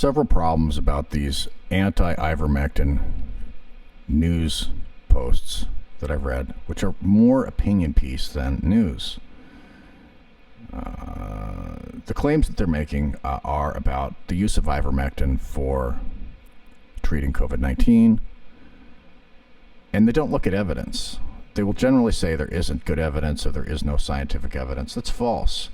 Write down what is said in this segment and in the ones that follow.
several problems about these anti-ivermectin news posts that I've read, which are more opinion piece than news. The claims that they're making are about the use of ivermectin for treating COVID-19, and they don't look at evidence. They will generally say there isn't good evidence or there is no scientific evidence. That's false.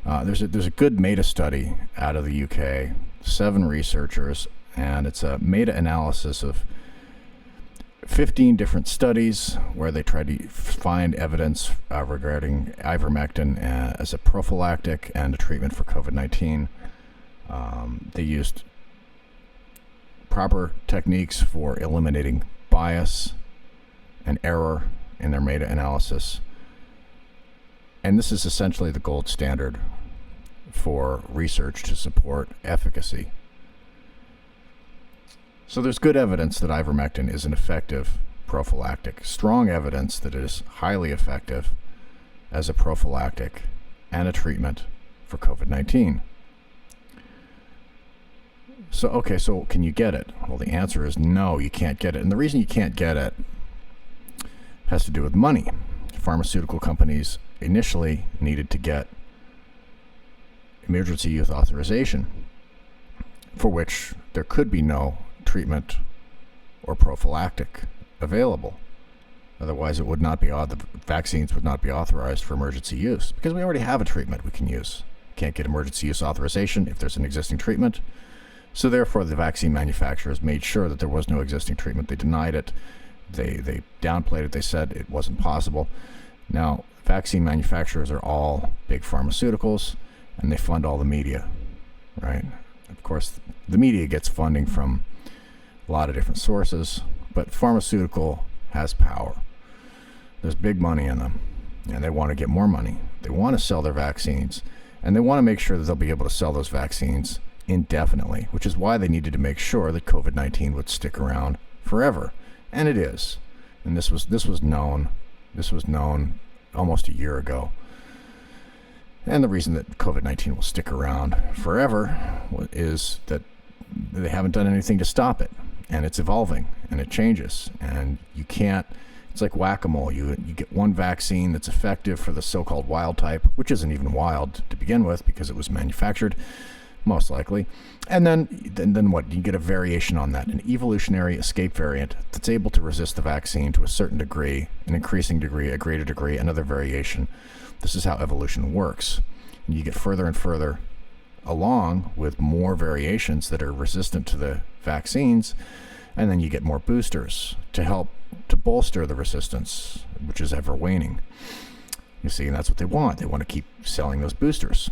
There's a good meta-study out of the UK, 7 researchers, and it's a meta-analysis of 15 different studies where they tried to find evidence regarding ivermectin as a prophylactic and a treatment for COVID-19. They used proper techniques for eliminating bias and error in their meta-analysis. And this is essentially the gold standard for research to support efficacy. So there's good evidence that ivermectin is an effective prophylactic, strong evidence that it is highly effective as a prophylactic and a treatment for COVID-19. So can you get it? Well, the answer is no, you can't get it. And the reason you can't get it has to do with money. Pharmaceutical companies initially needed to get emergency use authorization, for which there could be no treatment or prophylactic available. Otherwise, it would not be the vaccines would not be authorized for emergency use, because we already have a treatment we can use. Can't get emergency use authorization if there's an existing treatment. So therefore, the vaccine manufacturers made sure that there was no existing treatment. They denied it. They downplayed it. They said it wasn't possible. Now, vaccine manufacturers are all big pharmaceuticals, and they fund all the media, right? Of course, the media gets funding from a lot of different sources, but pharmaceutical has power. There's big money in them, and they want to get more money. They want to sell their vaccines, and they want to make sure that they'll be able to sell those vaccines indefinitely, which is why they needed to make sure that COVID-19 would stick around forever. And it is. And this was known almost a year ago. And the reason that COVID-19 will stick around forever is that they haven't done anything to stop it. And it's evolving, and it changes. And you can't, it's like whack-a-mole. You get one vaccine that's effective for the so-called wild type, which isn't even wild to begin with because it was manufactured, most likely. And then what? You get a variation on that, an evolutionary escape variant that's able to resist the vaccine to a certain degree, an increasing degree, a greater degree, another variation. This is how evolution works. And you get further and further along with more variations that are resistant to the vaccines, and then you get more boosters to help to bolster the resistance, which is ever waning. You see, and that's what they want. They want to keep selling those boosters.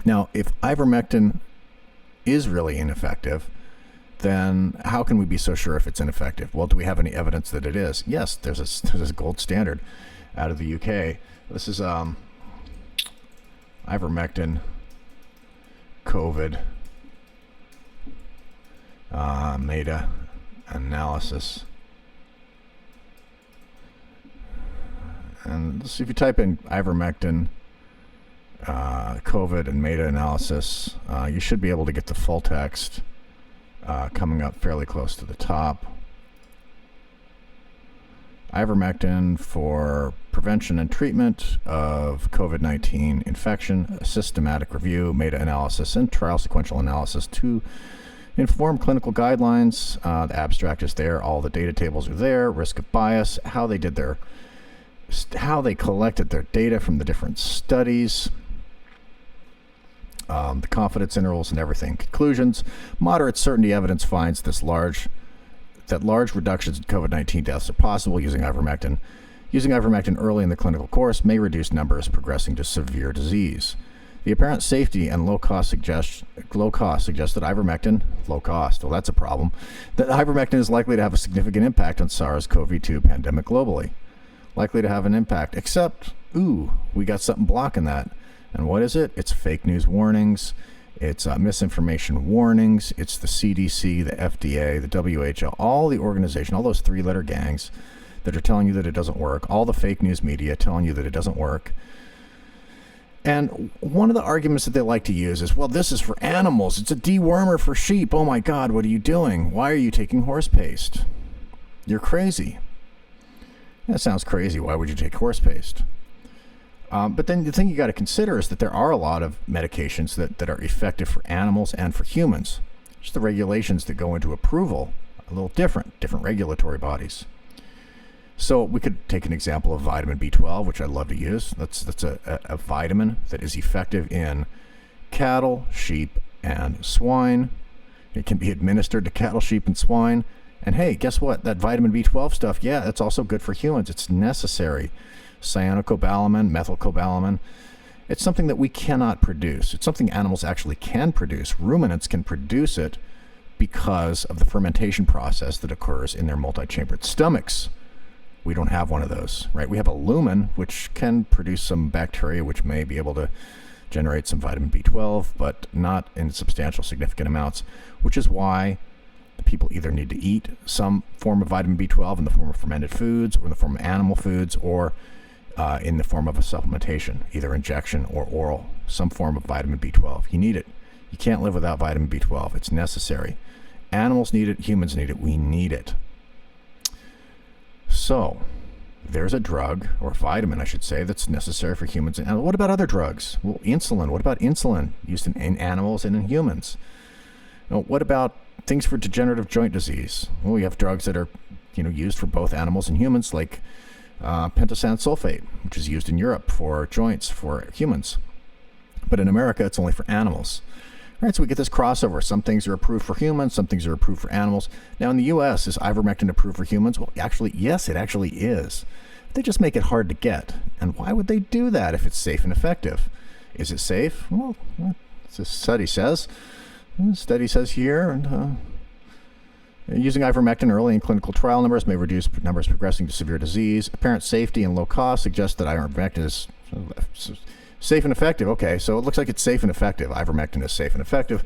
Now, if ivermectin is really ineffective, then how can we be so sure if it's ineffective? Well, do we have any evidence that it is? Yes, there's a gold standard out of the UK. This is ivermectin COVID meta-analysis. And let's see, if you type in ivermectin COVID and meta-analysis, you should be able to get the full text coming up fairly close to the top. Ivermectin for prevention and treatment of COVID-19 infection, a systematic review, meta-analysis, and trial sequential analysis to inform clinical guidelines. The abstract is there. All the data tables are there. Risk of bias, how they collected their data from the different studies, the confidence intervals and everything. Conclusions: moderate certainty evidence finds that large reductions in COVID-19 deaths are possible using ivermectin. Using ivermectin early in the clinical course may reduce numbers progressing to severe disease. The apparent safety and low cost suggests that ivermectin, low cost, well, that's a problem, that ivermectin is likely to have a significant impact on SARS-CoV-2 pandemic globally. Likely to have an impact, except, we got something blocking that. And what is it? It's fake news warnings. It's misinformation warnings. It's the CDC, the FDA, the WHO, all the organization, all those 3-letter gangs that are telling you that it doesn't work, all the fake news media telling you that it doesn't work. And one of the arguments that they like to use is, well, this is for animals. It's a dewormer for sheep. Oh my God, what are you doing? Why are you taking horse paste? You're crazy. That sounds crazy. Why would you take horse paste? But then the thing you got to consider is that there are a lot of medications that are effective for animals and for humans. Just the regulations that go into approval are a little different regulatory bodies. So we could take an example of vitamin B12, which I love to use. That's a vitamin that is effective in cattle, sheep, and swine. It can be administered to cattle, sheep, and swine. And hey, guess what? That vitamin B12 stuff, yeah, it's also good for humans. It's necessary. Cyanocobalamin, methylcobalamin. It's something that we cannot produce. It's something animals actually can produce. Ruminants can produce it because of the fermentation process that occurs in their multi-chambered stomachs. We don't have one of those, right? We have a lumen, which can produce some bacteria, which may be able to generate some vitamin B12, but not in substantial, significant amounts, which is why people either need to eat some form of vitamin B12 in the form of fermented foods or in the form of animal foods or in the form of a supplementation, either injection or oral, some form of vitamin B12. You need it. You can't live without vitamin B12. It's necessary. Animals need it. Humans need it. We need it. So there's a drug, or vitamin, I should say, that's necessary for humans. And what about other drugs? Well, insulin. What about insulin used in animals and in humans? Now, what about things for degenerative joint disease? Well, we have drugs that are, used for both animals and humans, like pentosan sulfate, which is used in Europe for joints for humans. But in America, it's only for animals. Right, so we get this crossover. Some things are approved for humans, some things are approved for animals. Now in the U.S., is ivermectin approved for humans? Well, actually, yes, it actually is. They just make it hard to get. And why would they do that if it's safe and effective? Is it safe? Well, as the study says. The study says here, using ivermectin early in clinical trial numbers may reduce numbers progressing to severe disease. Apparent safety and low cost suggests that ivermectin is safe and effective. Okay, so it looks like it's safe and effective. Ivermectin is safe and effective.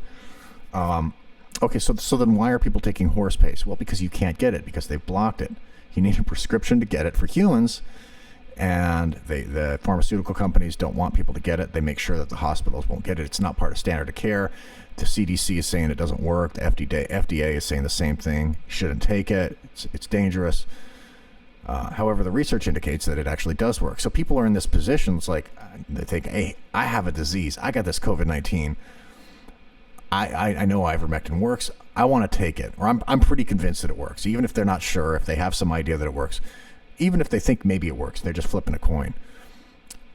Okay, so then why are people taking horse paste? Well, because you can't get it, because they've blocked it. You need a prescription to get it for humans, and the pharmaceutical companies don't want people to get it. They make sure that the hospitals won't get it. It's not part of standard of care. The CDC is saying it doesn't work. The FDA is saying the same thing. You shouldn't take it. It's dangerous. However, the research indicates that it actually does work. So people are in this position. It's like they think, hey, I have a disease. I got this COVID-19. I know ivermectin works. I want to take it. Or I'm pretty convinced that it works. Even if they're not sure, if they have some idea that it works. Even if they think maybe it works, they're just flipping a coin.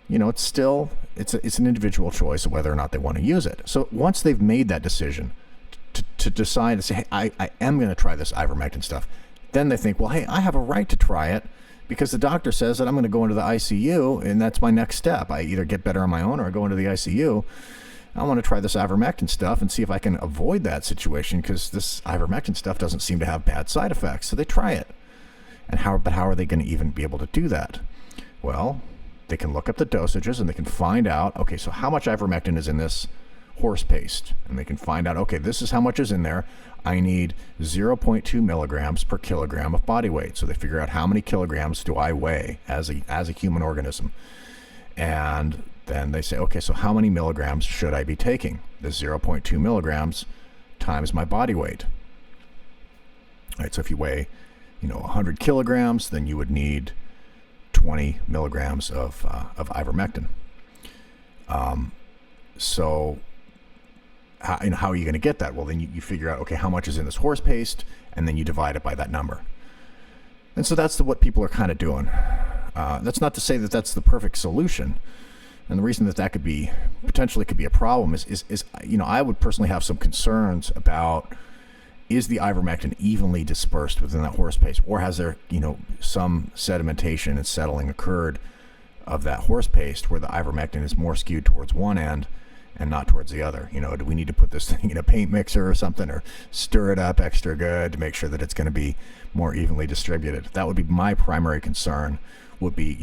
It's still, it's an individual choice of whether or not they want to use it. So once they've made that decision to decide to say, hey, I am going to try this ivermectin stuff, then they think, well, hey, I have a right to try it because the doctor says that I'm going to go into the ICU and that's my next step. I either get better on my own or I go into the ICU. I want to try this ivermectin stuff and see if I can avoid that situation because this ivermectin stuff doesn't seem to have bad side effects. So they try it. And how are they going to even be able to do that? Well, they can look up the dosages and they can find out, okay, so how much ivermectin is in this horse paste? And they can find out, okay, this is how much is in there. I need 0.2 milligrams per kilogram of body weight. So they figure out how many kilograms do I weigh as a human organism. And then they say, okay, so how many milligrams should I be taking? The 0.2 milligrams times my body weight. All right, so if you weigh 100 kilograms, then you would need 20 milligrams of ivermectin. So how are you going to get that? Well, then you figure out, okay, how much is in this horse paste, and then you divide it by that number. And so that's what people are kind of doing. That's not to say that that's the perfect solution. And the reason that could be potentially could be a problem is I would personally have some concerns about, is the ivermectin evenly dispersed within that horse paste, or has there, some sedimentation and settling occurred of that horse paste where the ivermectin is more skewed towards one end and not towards the other? Do we need to put this thing in a paint mixer or something, or stir it up extra good to make sure that it's going to be more evenly distributed? That would be my primary concern. Would be,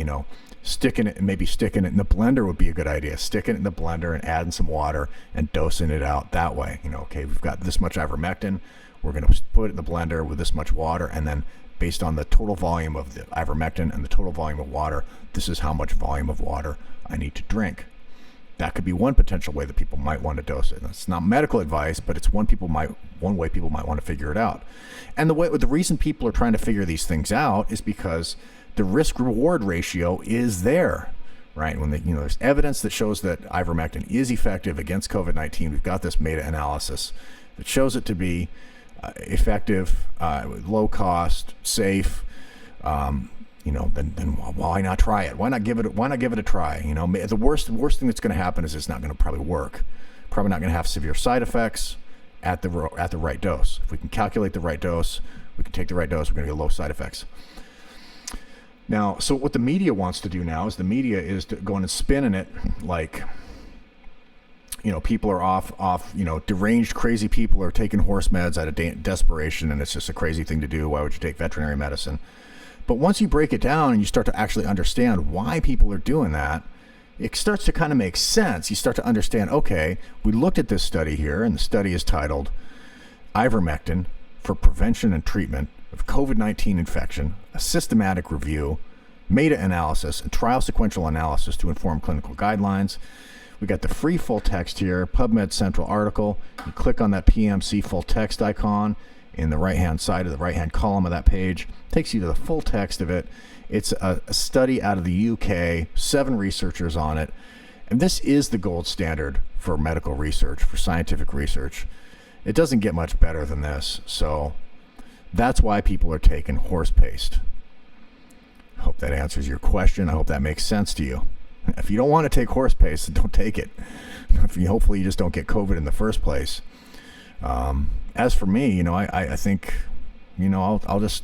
sticking it in the blender would be a good idea. Sticking it in the blender and adding some water and dosing it out that way. Okay, we've got this much ivermectin. We're going to put it in the blender with this much water, and then based on the total volume of the ivermectin and the total volume of water, this is how much volume of water I need to drink. That could be one potential way that people might want to dose it. And it's not medical advice, but it's one way people might want to figure it out. And the reason people are trying to figure these things out is because the risk-reward ratio is there, right? When there's evidence that shows that ivermectin is effective against COVID-19. We've got this meta-analysis that shows it to be effective, low cost, safe. Then why not try it? Why not give it a try? The worst thing that's going to happen is it's not going to probably work. Probably not going to have severe side effects at the right dose. If we can calculate the right dose, we can take the right dose, we're going to get low side effects. Now, so what the media wants to do now is to go in and spin it like, people are off, deranged, crazy people are taking horse meds out of desperation, and it's just a crazy thing to do. Why would you take veterinary medicine? But once you break it down and you start to actually understand why people are doing that, it starts to kind of make sense. You start to understand, okay, we looked at this study here, and the study is titled Ivermectin for Prevention and Treatment of COVID-19 Infection, a Systematic Review, Meta-Analysis, and Trial Sequential Analysis to Inform Clinical Guidelines. We got the free full text here, PubMed Central article. You click on that PMC full text icon in the right-hand side of the right-hand column of that page. Takes you to the full text of it. It's a study out of the UK, 7 researchers on it. And this is the gold standard for medical research, for scientific research. It doesn't get much better than this. So that's why people are taking horse paste. I hope that answers your question. I hope that makes sense to you. If you don't want to take horse paste, then don't take it. Hopefully you just don't get COVID in the first place. As for me, I think, I'll just,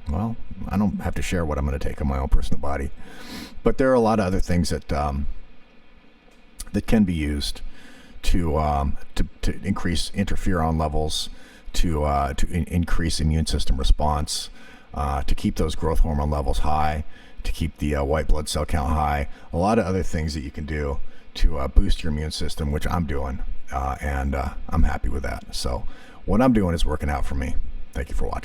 I don't have to share what I'm going to take on my own personal body. But there are a lot of other things that can be used to increase interferon levels, to increase immune system response, to keep those growth hormone levels high, to keep the white blood cell count high. A lot of other things that you can do to boost your immune system, which I'm doing, and I'm happy with that. So what I'm doing is working out for me. Thank you for watching.